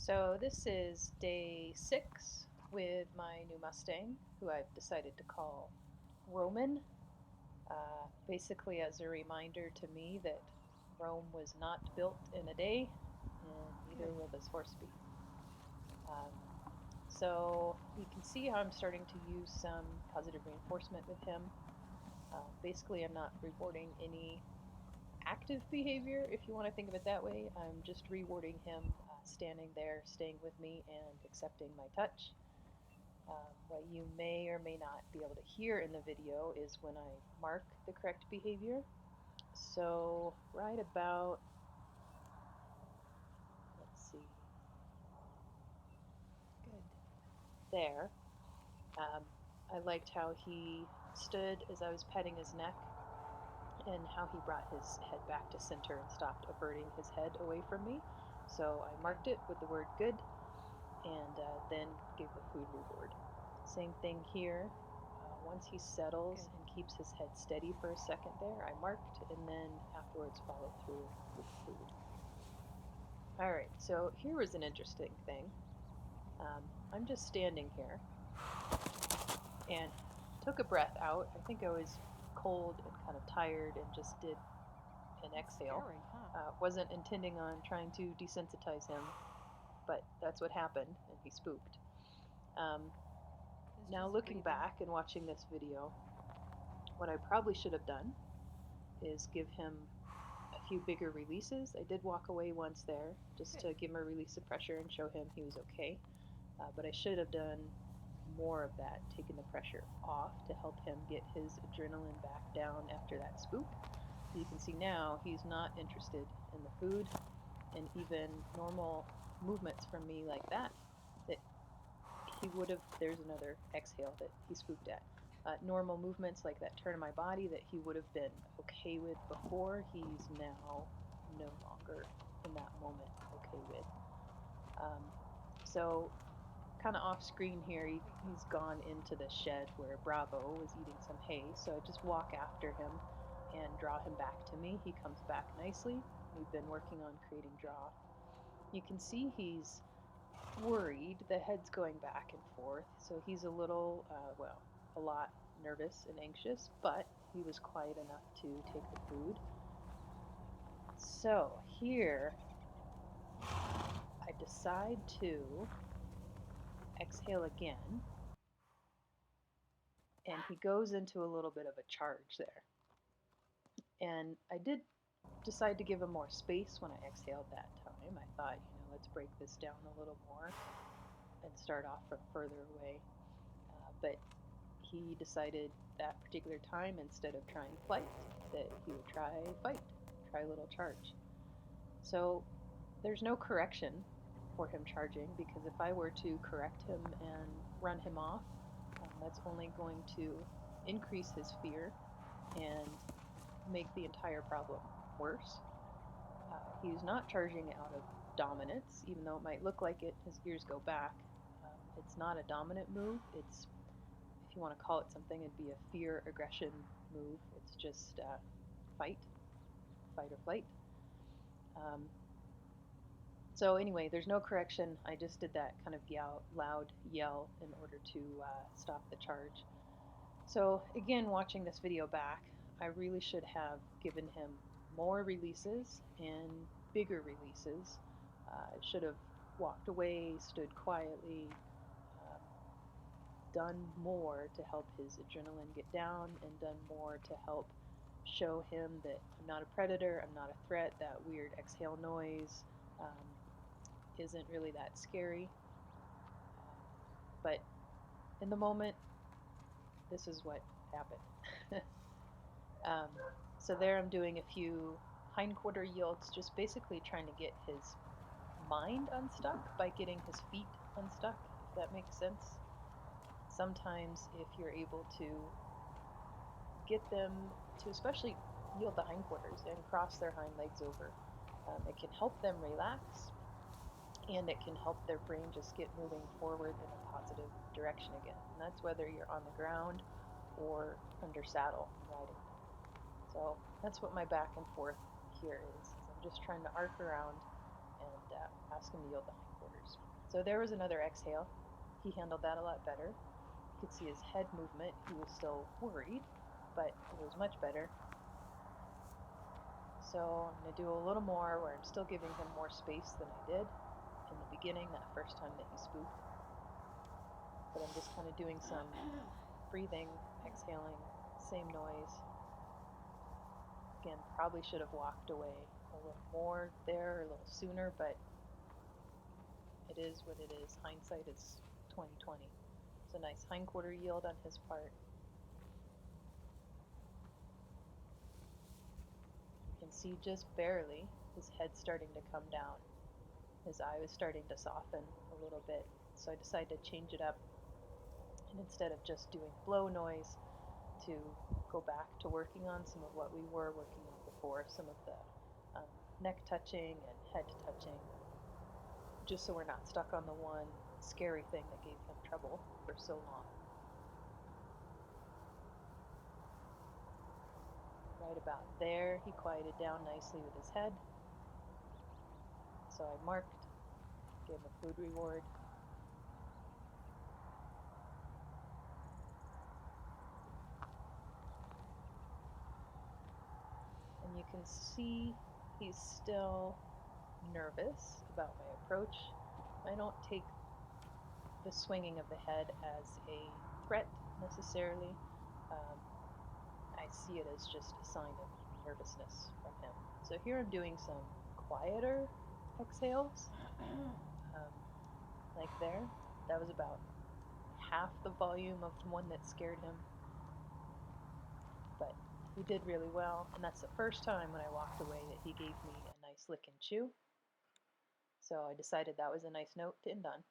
So this is day 6 with my new Mustang, who I've decided to call Roman, basically as a reminder to me that Rome was not built in a day, and neither Good. will this horse be. Um, so you can see how I'm starting to use some positive reinforcement with him. Basically, I'm not rewarding any active behavior, if you want to think of it that way. I'm just rewarding him standing there, staying with me, and accepting my touch. What you may or may not be able to hear in the video is when I mark the correct behavior. So right about, let's see, Good. there, um, I liked how he stood as I was petting his neck and how he brought his head back to center and stopped averting his head away from me. So I Good. marked it with the word good and then gave the food reward. Same thing here. Once he settles Good. and keeps his head steady for a second there, I marked and then afterwards follow through with the food. All right, so here was an interesting thing. I'm just standing here and took a breath out. I think I was cold and kind of tired and just did an That's exhale. scary, huh? Wasn't intending on trying to desensitize him, but that's what happened and he spooked. Um, It's Now, just looking breathing. back and watching this video, what I probably should have done is give him a few bigger releases. I did walk away once there just Good. to give him a release of pressure and show him he was okay. But I should have done more of that, taking the pressure off to help him get his adrenaline back down after that spook. You can see now he's not interested in the food and even normal movements from me like that he would have, there's another exhale that he spooked at. Normal movements like that turn of my body that he would have been okay with before, he's now no longer in that moment okay with. Um, so, kind of off screen here, he's gone into the shed where Bravo was eating some hay. So I just walk after him and draw him back to me. He comes back nicely. We've been working on creating draw. You can see he's worried. The head's going back and forth. So he's a little, well, a lot nervous and anxious, but he was quiet enough to take the food. So here I decide to exhale again, and he goes into a little bit of a charge there. And I did decide to give him more space when I exhaled that time. I thought, let's break this down a little more and start off from further away. But he decided that particular time, instead of trying flight, that he would try fight, try a little charge. So there's no correction for him charging, because if I were to correct him and run him off, that's only going to increase his fear and make the entire problem worse. He's not charging out of dominance, even though it might look like it. His ears go back. It's not a dominant move. It's, if you want to call it something, it'd be a fear aggression move. It's just fight, fight or flight. Um, so anyway, there's no correction. I just did that kind of loud yell in order to stop the charge. So again, watching this video back, I really should have given him more releases and bigger releases. I should have walked away, stood quietly, um, done more to help his adrenaline get down, and done more to help show him that I'm not a predator, I'm not a threat. That weird exhale noise isn't really that scary. Um, but in the moment, this is what happened. um, so there I'm doing a few hindquarter yields, just basically trying to get his mind unstuck by getting his feet unstuck, if that makes sense. Sometimes if you're able to get them to especially yield the hindquarters and cross their hind legs over, it can help them relax, and it can help their brain just get moving forward in a positive direction again. And that's whether you're on the ground or under saddle riding. So that's what my back and forth here is I'm just trying to arc around and ask going to yield the hindquarters. So there was another exhale. He handled that a lot better. You could see his head movement. He was still worried, but it was much better. So I'm going to do a little more where I'm still giving him more space than I did in the beginning, that first time that he spooked. But I'm just kind of doing some breathing, exhaling, same noise. Again, probably should have walked away a little more there, a little sooner, but it is what it is. Hindsight is 2020. It's a nice hindquarter yield on his part. You can see just barely his head starting to come down. His eye was starting to soften a little bit. So I decided to change it up, and instead of just doing blow noise, to go back to working on some of what we were working on before, some of the neck touching and head touching, just so we're not stuck on the one scary thing that gave him trouble for so long. Right about there, he quieted down nicely with his head. So I marked, gave him a food reward. And you can see he's still nervous about my approach. I don't take the swinging of the head as a threat necessarily. I see it as just a sign of nervousness from him. So here I'm doing some quieter exhales, like there. That was about half the volume of the one that scared him. But he did really well, and that's the first time when I walked away that he gave me a nice lick and chew. So I decided that was a nice note to end on.